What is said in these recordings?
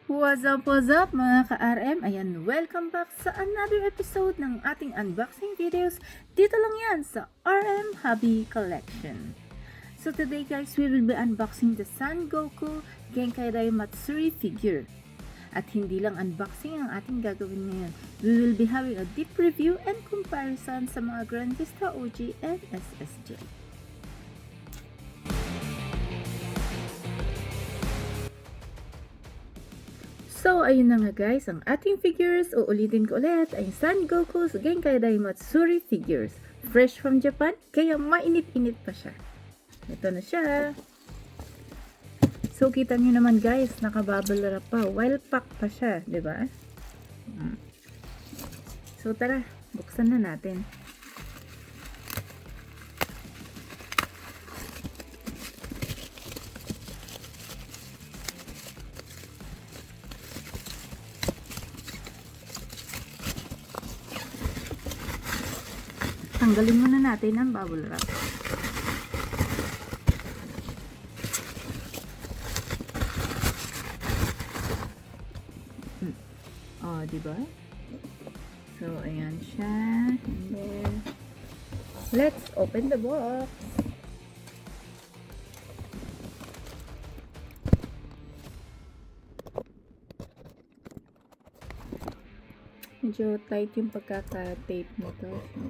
What's up mga ka-RM? Ayan, welcome back sa another episode ng ating unboxing videos. Dito lang yan sa RM Hobby Collection. So today guys, we will be unboxing the Son Goku Genkai Dai Matsuri figure. At hindi lang unboxing ang ating gagawin ngayon. We will be having a deep review and comparison sa mga Grandista OG and SSJ. So, ayun na nga guys, ang ating figures, uulitin ko ulit, ay Son Goku's Genkai Dai Matsuri figures. Fresh from Japan, kaya mainit-init pa siya. Ito na siya. So, kita nyo naman guys, nakabubble wrap pa. Well pack pa siya, di ba? So, tara, buksan na natin. Tanggalin muna natin ang bubble wrap. Oh, di ba? So, ayan siya. And then, let's open the box. Medyo tight yung pagkaka-tape nito. So,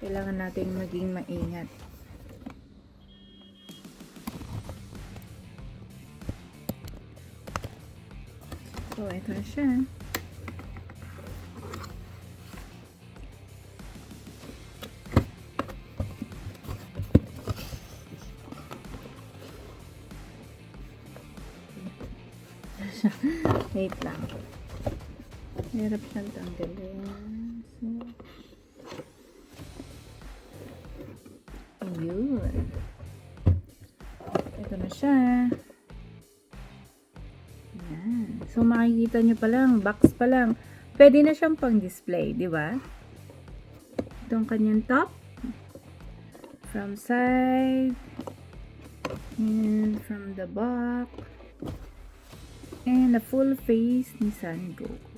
kailangan natin maging maingat. So, ito na siya. Wait lang. Hirap siyang tanggalin. So, ayun. Ito na siya. Ayan. So, makikita nyo pa lang, box pa lang. Pwede na siyang pang-display, di ba? Itong kanyang top. From side. And from the back. And a full face ni Son Goku.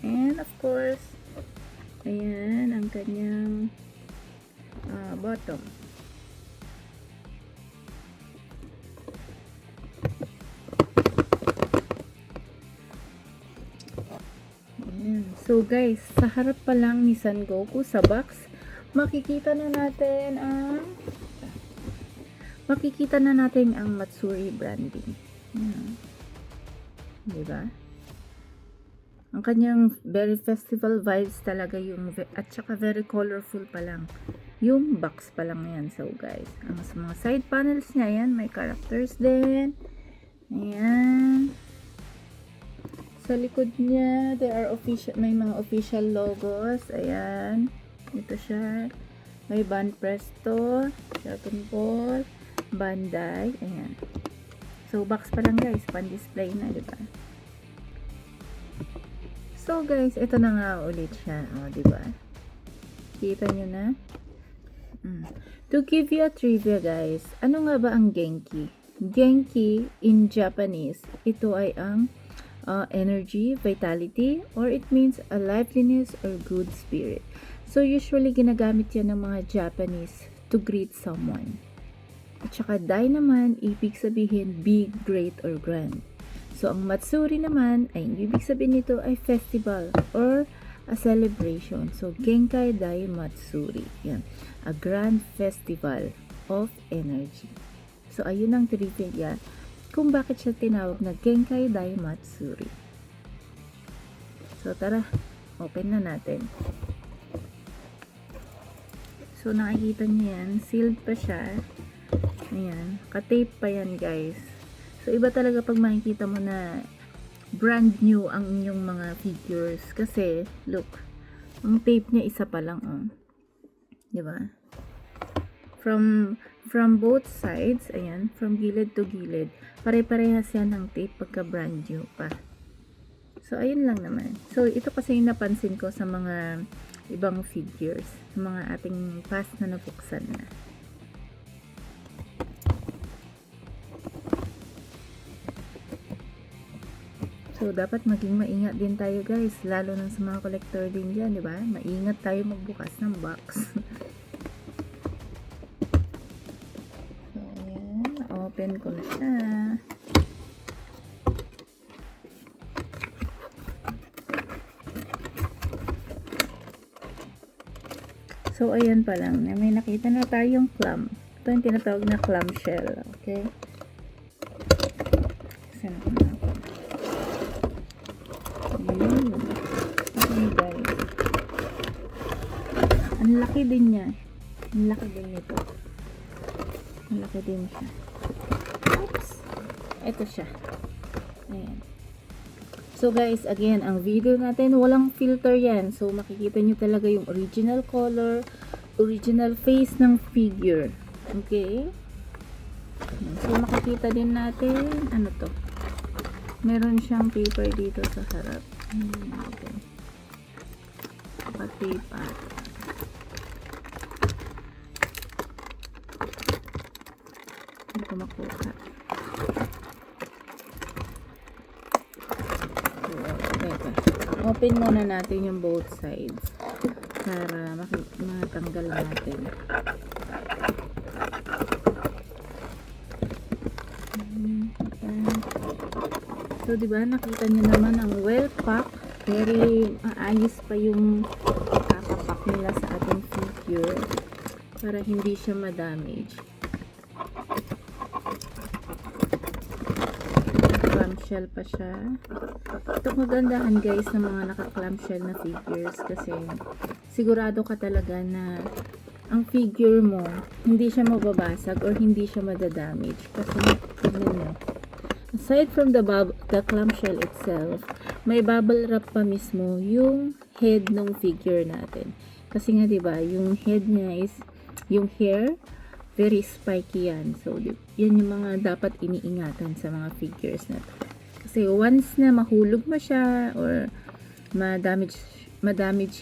And of course, ayan ang kanyang bottom. Ayan. So guys, sa harap pa lang ni Son Goku sa box, makikita na natin ang Matsuri branding. Ayan. Diba? Ang kanyang very festival vibes talaga yung, at saka very colorful pa lang. Yung box pa lang yan. So guys, ang sa mga side panels niya, yan, may characters din. Ayan. Sa likod niya, may mga official logos. Ayan. Ito siya. May Ban Presto, Dragon Ball, Bandai. Ayan. So, box pa lang guys, pan-display na, diba? So, guys, ito na nga ulit siya. O, diba? Kita nyo na? To give you a trivia, guys, ano nga ba ang Genki? Genki, in Japanese, ito ay ang energy, vitality, or it means a liveliness or good spirit. So, usually, ginagamit yan ng mga Japanese to greet someone. At saka Dai naman, ibig sabihin big, great, or grand. So, ang Matsuri naman, ay ibig sabihin nito ay festival or a celebration. So, Genkai Dai Matsuri. Yan. A grand festival of energy. So, ayun ang trivia kung bakit siya tinawag na Genkai Dai Matsuri. So, tara. Open na natin. So, nakikita niyo yan. Sealed pa siya. Ayan, ka-tape pa yan guys. So, iba talaga pag makikita mo na brand new ang inyong mga figures. Kasi, look, ang tape niya isa pa lang, oh. Diba? From both sides, ayan, from gilid to gilid, pare-parehas yan ng tape pagka brand new pa. So, ayun lang naman. So, ito kasi yung napansin ko sa mga ibang figures, sa mga ating past na nabuksan na. So, dapat maging maingat din tayo guys, lalo na sa mga collector din dyan, di ba? Maingat tayo magbukas ng box. So, ayan, open ko na siya. So, ayan pa lang, may nakita na tayong clam. Ito yung tinatawag na clamshell, okay? Saan ko na ako? Okay guys. Ang laki din niya. Ang laki din nito. Ang laki din siya. Oops! Ito siya. Ayan. So guys, again, ang video natin, walang filter yan. So makikita nyo talaga yung original color, original face ng figure. Okay? So makikita din natin, ano to? Meron siyang paper dito sa harap. Okay. Naka-tape at. Hindi ko makuha. Open muna natin yung both sides para matanggal natin. So, diba, nakita nyo naman ang well pack. Very maayos pa yung kakapak nila sa ating figure para hindi siya ma-damage. Clamshell pa siya. Ito kagandahan guys ng mga naka-clamshell na figures kasi sigurado ka talaga na ang figure mo hindi siya mababasag or hindi siya madadamage kasi tignan mo. Aside from the clamshell itself, may bubble wrap pa mismo yung head ng figure natin. Kasi nga 'di ba, yung head niya is yung hair very spiky yan. So, yan yung mga dapat iniingatan sa mga figures na to. Kasi once na mahulog mo siya or ma-damage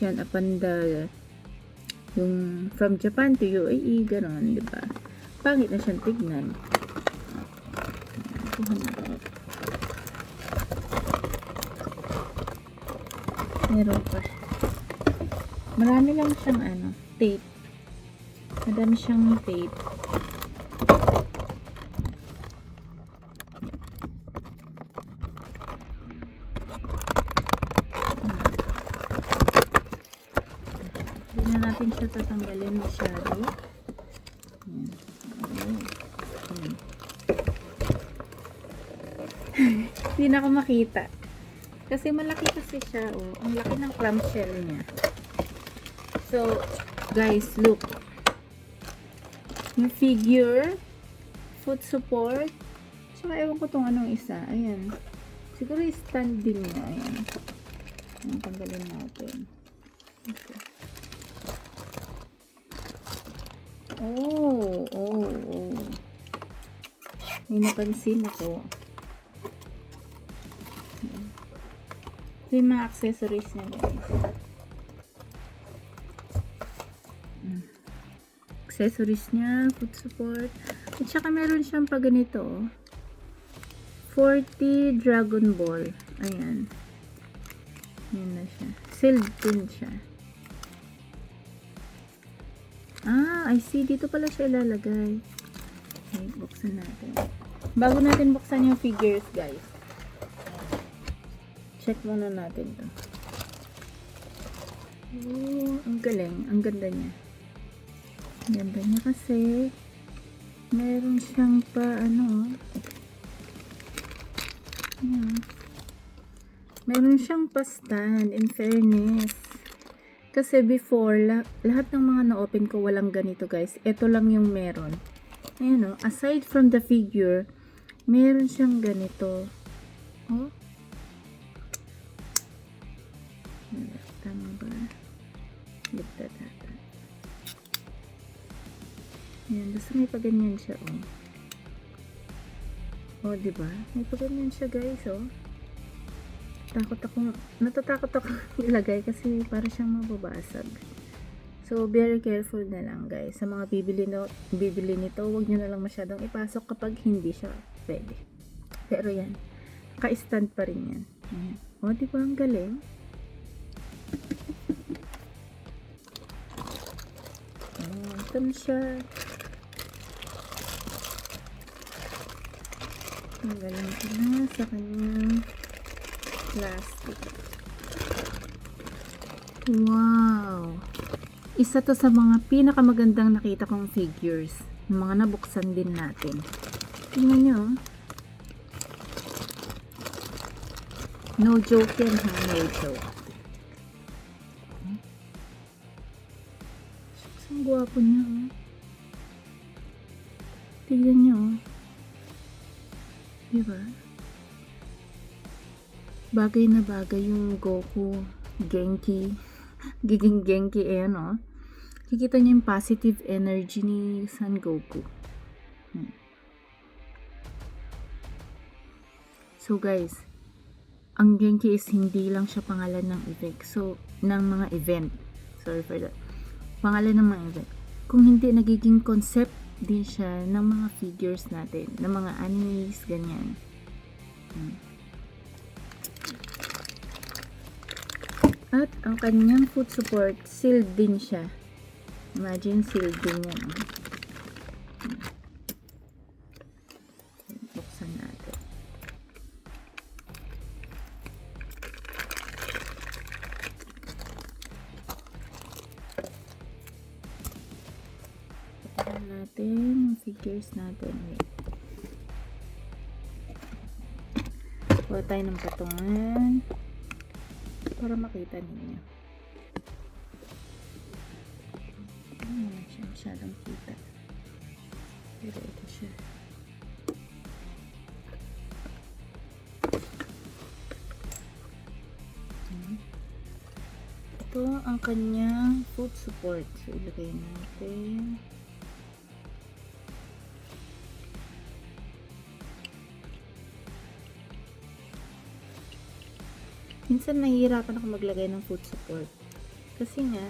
yan upon the yung from Japan to UAE, gano'n, di ba? Pangit na siyang tignan. Meron pa. Marami lang siyang tape. Madami siyang tape. Hindi na natin siya tatanggalin masyado. Hindi na ako makita. Kasi malaki kasi siya. Oh. Ang laki ng clamshell niya. So, guys, look. Yung figure, foot support, tsaka ewan ko itong anong isa. Ayan. Siguro yung stand din niya. Ayan. Ayan, tanggalin natin. Okay. Oh. May napansin ako. Ito yung mga accessories niya, guys. Accessories niya, foot support. At saka meron siyang pa ganito. 40 Dragon Ball. Ayan. Ayan na siya. Sealed din siya. I see. Dito pala siya ilalagay. Okay, buksan natin. Bago natin buksan yung figures, guys. Check muna natin to. Oh, ang galing. Ang ganda niya. Ang ganda niya kasi meron siyang pa meron siyang pa stand, in fairness. Kasi before, lahat ng mga na-open ko walang ganito guys. Ito lang yung meron. Ayan aside from the figure, meron siyang ganito. Oh. Tama ba? Ligtad natin. Ayan, basta may paganyan siya, diba? May paganyan siya, guys, natatakot ako ilagay kasi para siyang mababasag. So, very careful na lang, guys. Sa mga bibili nito, huwag nyo na lang masyadong ipasok kapag hindi siya pwede. Pero yan, ka-stand pa rin yan. O, di ba ang galing? Ito na siya. Ang galing ko na sa kanyang plastic. Wow! Isa to sa mga pinakamagandang nakita kong figures. Yung mga nabuksan din natin. Tingnan nyo. No joke yan ha, no joke. Ang gwapo niya oh. Tingnan nyo oh. Diba? Bagay na bagay yung Goku, Genki. Giging Genki eh no? Kikita niyo yung positive energy ni Son Goku. So guys, ang Genki is hindi lang siya pangalan ng event. So, ng mga event. Sorry for that. Pangalan ng mga event. Kung hindi, nagiging concept din siya ng mga figures natin. Ng mga animes, ganyan. At ang kanyang foot support, sealed din siya. Imagine, sealed din yan. Buksan natin. Buksan natin yung figures natin. Kuha tayo ng patungan para makita ninyo. Hindi siya masyadong kita. Pero ito siya. Ito ang kanyang foot support. So, ilagay natin. Minsan nahihirapan ako maglagay ng foot support. Kasi nga,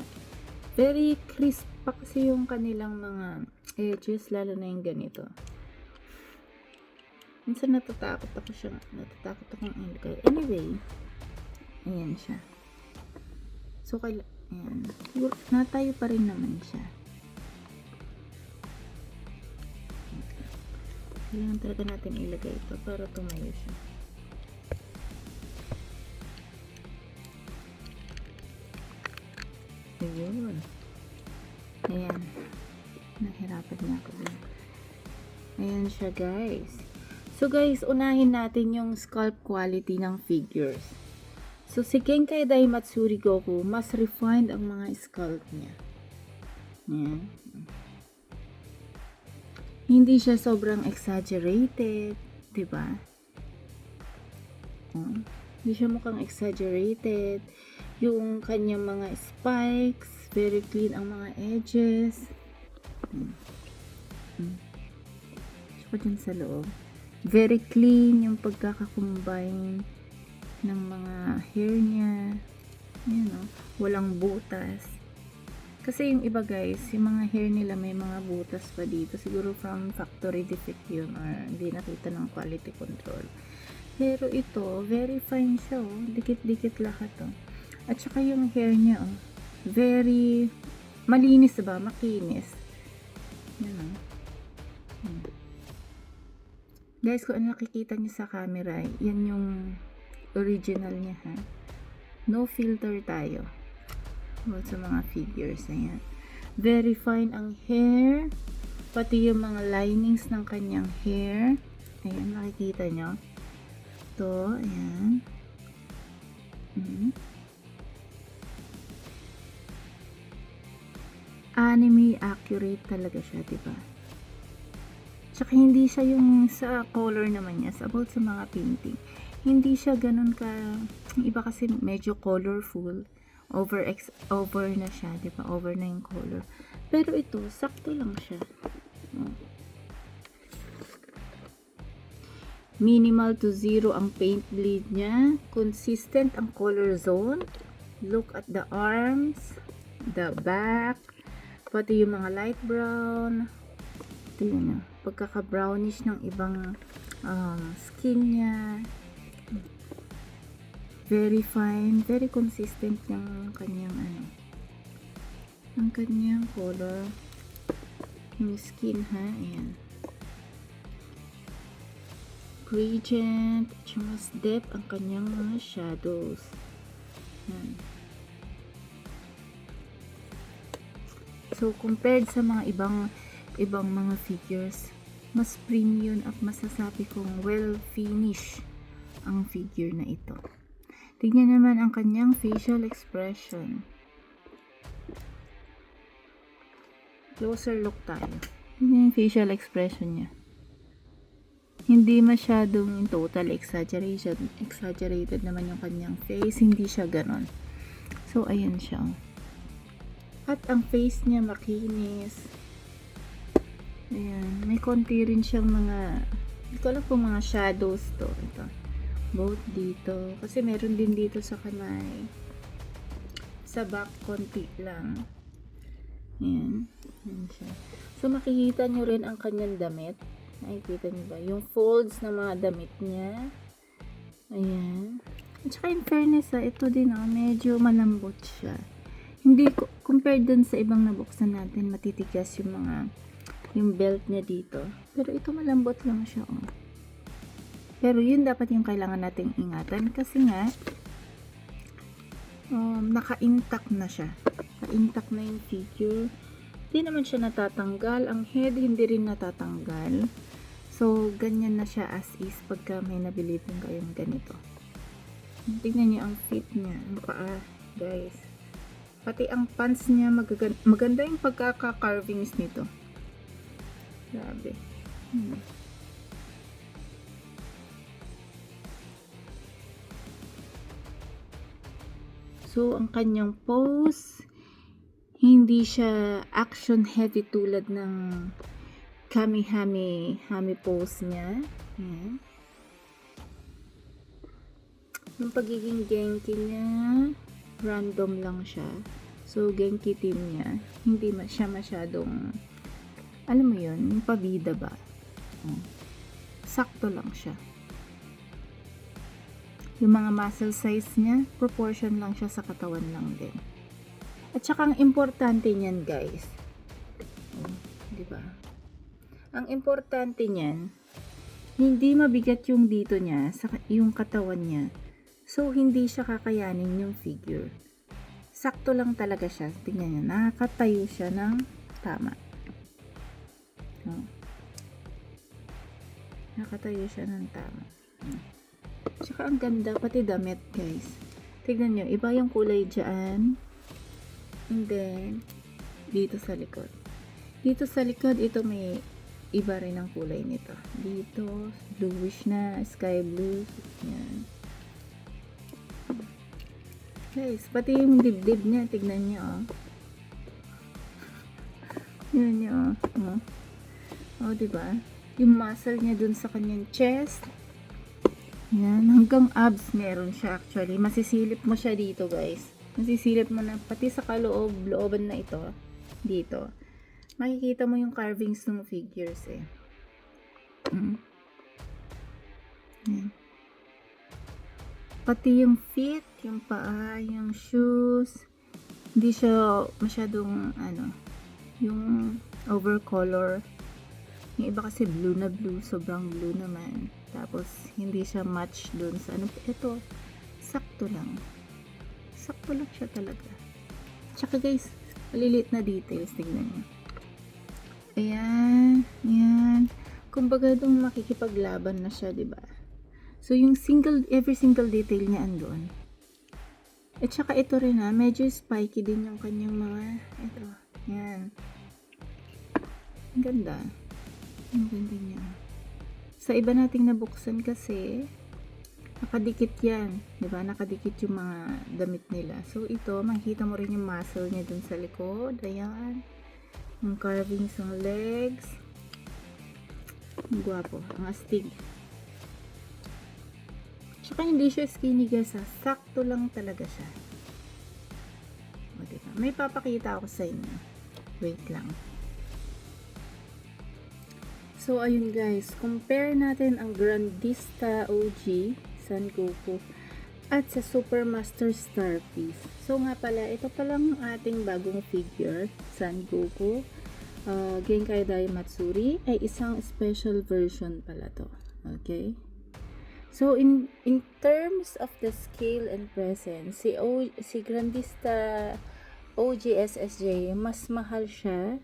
very crisp pa kasi yung kanilang mga edges, lalo na yung ganito. Minsan natatakot akong ilagay. Anyway, ayan siya. So, ayan. Natayo pa rin naman siya. Kailangan talaga natin ilagay ito para tumayo siya. Ayun. Ayan. Nahirapan niya ako din. Ayan siya guys. So guys, unahin natin yung sculpt quality ng figures. So si Genkai Dai Matsuri Goku, mas refined ang mga sculpt niya. Ayan. Hindi siya sobrang exaggerated. Diba? Hindi siya mukhang exaggerated. Yung kanyang mga spikes, very clean ang mga edges. Saka dyan sa loob. Very clean yung pagkakakombine ng mga hair niya. Ayan o. Walang butas. Kasi yung iba guys, yung mga hair nila may mga butas pa dito. Siguro from factory defect yun or hindi nakita ng quality control. Pero ito, very fine siya oh. Dikit-dikit lahat oh. At saka yung hair niya, oh, very malinis ba? Makinis. Yan, oh. Guys, kung ano nakikita niyo sa camera, yan yung original niya, ha? No filter tayo. Sa mga figures, ayan. Very fine ang hair. Pati yung mga linings ng kanyang hair. Ayan, nakikita niyo. Ito, ayan. Anime accurate talaga siya, diba? Tsaka hindi siya yung sa color naman niya, about sa mga painting. Hindi siya ganun ka, yung iba kasi medyo colorful, over na siya, diba? Over na yung color. Pero ito, sakto lang siya. Minimal to zero ang paint bleed niya. Consistent ang color zone. Look at the arms, the back, pati yung mga light brown. Ito yun, pagkaka-brownish ng ibang skin niya. Very fine, very consistent yung kanyang ano, ang kanyang color. Yung skin ha, ayan. Gradient, at mas depth ang kanyang mga shadows. Ayan. So, compared sa mga ibang mga figures, mas premium at masasabi kong well finish ang figure na ito. Tignan naman ang kanyang facial expression. Closer look tayo. Tignan yung facial expression niya. Hindi masyadong total exaggerated naman yung kanyang face. Hindi siya ganon. So, ayan siya. At ang face niya makinis. Ayan. May konti rin siyang mga, hindi ko alam kung mga shadows to. Ito. Both dito. Kasi meron din dito sa kamay. Sa back, konti lang. Ayan. Ayan siya. So, makikita nyo rin ang kanyang damit. Nakikita nyo ba? Yung folds na mga damit niya. Ayan. At saka in fairness, ito din, medyo malambot siya. Hindi, compared dun sa ibang nabuksan natin, matitigas yung belt niya dito. Pero ito malambot lang siya, Pero yun dapat yung kailangan nating ingatan. Kasi nga, naka-intact na siya. Naka-intact na yung figure. Hindi naman siya natatanggal. Ang head hindi rin natatanggal. So, ganyan na siya as is pagka may nabili po kayong ganito. Tingnan niyo ang fit niya. Ang paa, guys. Pati ang pants niya, maganda yung pagkaka-carvings nito. Grabe. So, ang kanyang pose, hindi siya action heavy tulad ng Kami-Hami pose niya. Ayan. Yung pagiging Genki niya, random lang siya. So, Genki team niya, hindi siya masyadong, alam mo yun, yung pabida ba? Sakto lang siya. Yung mga muscle size niya, proportion lang siya sa katawan lang din. At saka ang importante niyan, guys. Di ba? Ang importante niyan, hindi mabigat yung dito niya, yung katawan niya. So, hindi siya kakayanin yung figure. Sakto lang talaga siya. Tingnan niyo, nakakatayo siya ng tama. Nakatayo siya ng tama. Tsaka ang ganda, pati damit, guys. Tignan nyo, iba yung kulay dyan. And then, dito sa likod. Dito sa likod, ito may iba rin ang kulay nito. Dito, bluish na, sky blue. Yan. Guys, pati yung dibdib niya, tignan nyo, Yan nyo, diba? Yung muscle niya dun sa kanyang chest. Yan, hanggang abs meron siya actually. Masisilip mo siya dito, guys. Masisilip mo na, pati sa looban na ito, dito. Makikita mo yung carvings ng figures, Yan. Pati yung feet, yung paa, yung shoes, hindi siya masyadong, yung over color. Yung iba kasi blue na blue, sobrang blue naman. Tapos, hindi siya match dun sa ito, sakto lang. Sakto lang siya talaga. Tsaka guys, malilit na details, tignan nyo. Ayan, yan. Kumbaga dong makikipaglaban na siya, diba? So, yung every single detail niya andun. At saka ito rin medyo spiky din yung kanyang mga, ito, yan. Ang ganda. Ang ganda niya. Sa iba nating nabuksan kasi, nakadikit yan. Diba? Nakadikit yung mga damit nila. So, ito, makikita mo rin yung muscle niya dun sa likod. Ayan. Yung carvings ng legs. Ang gwapo. Ang astig. Tsaka hindi siya skinny, guys. Sakto lang talaga siya. O, diba? May papakita ako sa inyo. Wait lang. So, ayun guys, compare natin ang Grandista OG Sangoku at sa Supermaster Star Piece. So nga pala, ito palang ating bagong figure, Son Goku. Genkai Dai Matsuri ay isang special version pala to. Okay? So in terms of the scale and presence, si Grandista OGSSJ, mas mahal siya.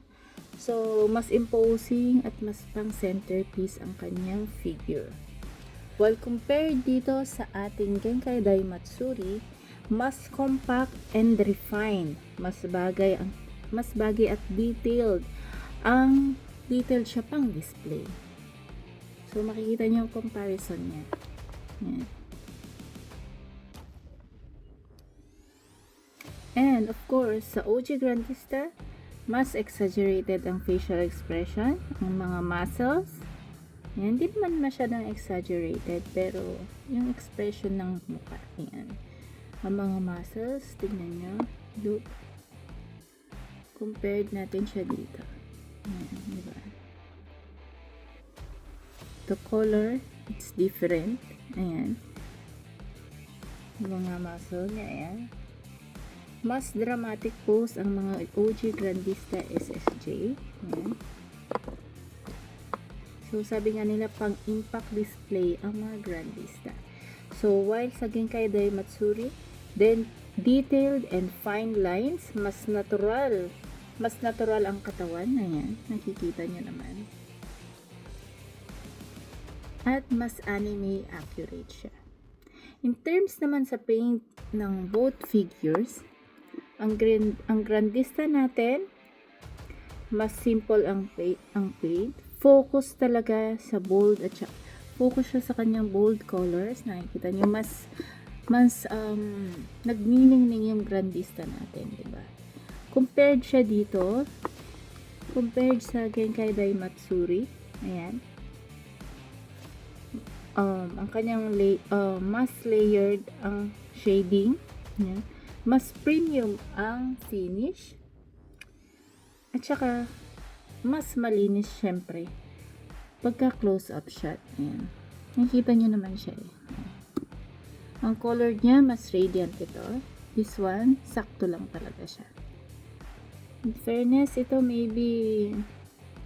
So mas imposing at mas pang centerpiece ang kanyang figure. While compared dito sa ating Genkai Dai Matsuri, mas compact and refined. Mas bagay at detailed. Ang detailed siya pang display. So makikita niyo yung comparison niya. Yan. And of course, sa OG Grandista, mas exaggerated ang facial expression, ang mga muscles. Yan, hindi naman masyadong exaggerated, pero yung expression ng mukha, yan. Ang mga muscles, tingnan nyo, look. Compared natin siya dito. Yan, diba? The color, it's different. Ayan. Yung mga muscle niya, ayan. Mas dramatic pose ang mga OG Grandista SSJ. Ayan. So, sabi nga nila, pang impact display ang mga Grandista. So, while sa Genkai Dai Matsuri, then detailed and fine lines, mas natural ang katawan. Ayan, nakikita nyo naman. At mas anime accurate siya. In terms naman sa paint ng both figures, ang Grandista natin, mas simple ang paint. Focus talaga sa bold at focus siya sa kanyang bold colors. Nakikita niyo mas nagniningning yung Grandista natin, diba? Compared siya dito, compared sa Genkai Dai Matsuri, ayan. Ang kanyang mas layered ang shading, ayan. Mas premium ang finish, at saka mas malinis syempre pagka close up shot. Ayan. Nakikita nyo naman siya eh. Ang color niya mas radiant ito. This one, sakto lang talaga siya. In fairness, ito maybe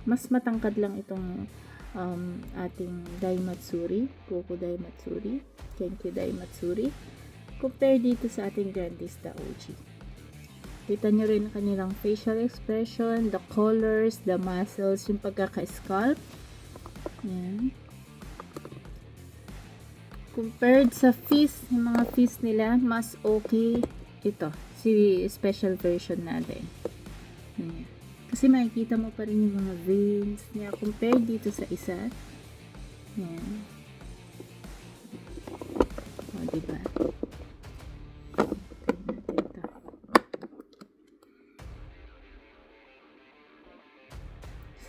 mas matangkad lang itong ating Dai Matsuri, Goku Dai Matsuri, Genki Dai Matsuri, compare dito sa ating Grandista OG. Kita nyo rin ang kanilang facial expression, the colors, the muscles, yung pagkaka-sculpt. Yan. Compared sa fist, yung mga fist nila, mas okay ito, si special version natin. Yan. Kasi makikita mo pa rin yung mga veins niya compared dito sa isa. Yan. O, diba?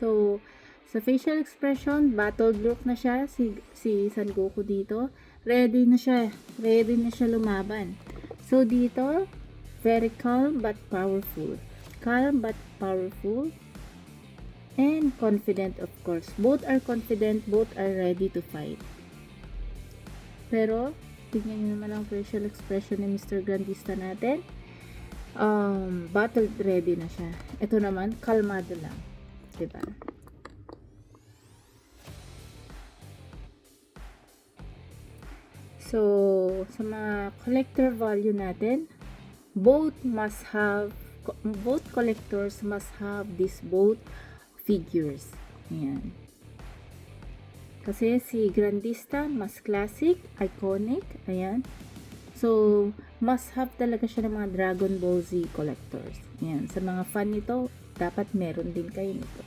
So, sa facial expression, battled look na siya, si Son Goku dito. Ready na siya lumaban. So, dito, very calm but powerful. Calm but powerful. And confident, of course. Both are confident, both are ready to fight. Pero, tingnan nyo naman ang facial expression ni Mr. Grandista natin. Battle ready na siya. Ito naman, kalmado lang. Diba? So, sa mga collector value natin, both collectors must have these both figures. Ayan. Kasi si Grandista, mas classic, iconic. Ayan. So, must have talaga siya ng mga Dragon Ball Z collectors. Ayan. Sa mga fan nito, dapat meron din kayo nito.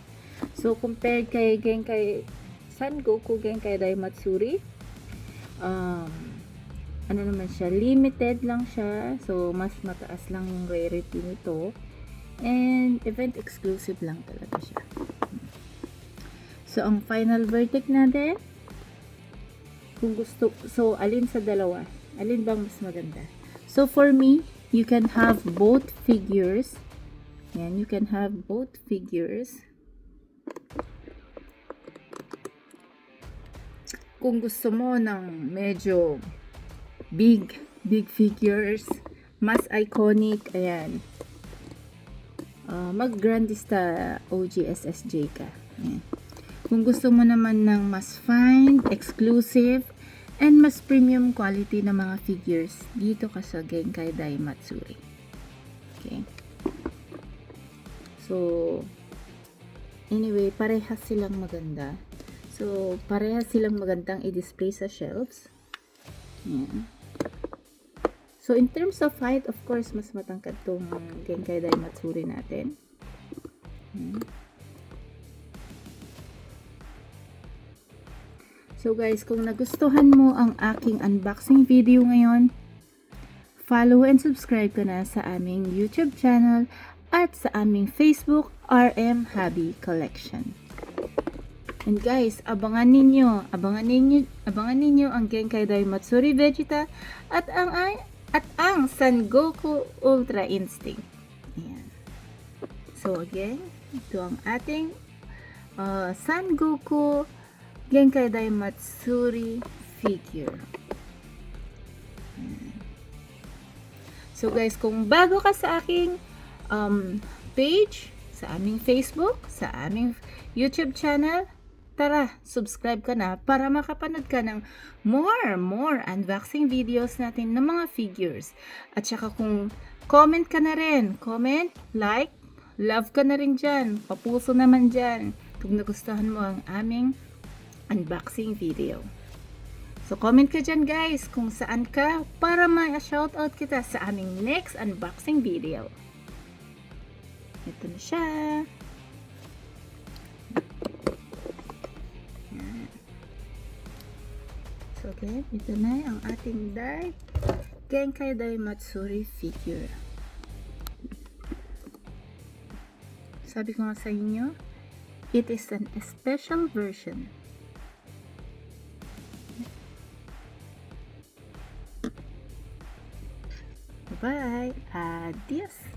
So, compared kay Son Goku Genkai Dai Matsuri, ano naman siya, limited lang siya. So, mas mataas lang yung rarity nito. And, event exclusive lang talaga siya. So, ang final verdict natin, kung gusto, so, alin sa dalawa? Alin bang mas maganda? So, for me, you can have both figures. Yan, you can have both figures. Kung gusto mo ng medyo big big figures, mas iconic, ayan. Mag-Grandista OG SSJ ka. Ayan. Kung gusto mo naman ng mas fine, exclusive, and mas premium quality na mga figures, dito ka sa Genkai Dai Matsuri. Okay. So, anyway, parehas silang maganda. So, parehas silang magandang i-display sa shelves. Ayan. So, in terms of height, of course, mas matangkad tong Genkai Dai Matsuri natin. Ayan. So guys, kung nagustuhan mo ang aking unboxing video ngayon, follow and subscribe ka na sa aming YouTube channel at sa aming Facebook RM Hobby Collection. And guys, abangan ninyo ang Genkai Dai Matsuri Vegeta at ang Son Goku Ultra Instinct. Ayan. So again, ito ang ating Son Goku Genkai Dai Matsuri figure. So guys, kung bago ka sa aking page, sa aming Facebook, sa aming YouTube channel, tara, subscribe ka na para makapanood ka ng more unboxing videos natin ng mga figures. At saka kung comment ka na rin, comment, like, love ka na rin dyan, papuso naman dyan kung nagustuhan mo ang aming unboxing video. So, comment ka dyan guys kung saan ka para ma-shoutout kita sa aming next unboxing video. Ito na siya. Yan. So, okay, ito na ang ating Genkai Dai Matsuri figure. Sabi ko nga sa inyo, it is an special version. Bye! Adios!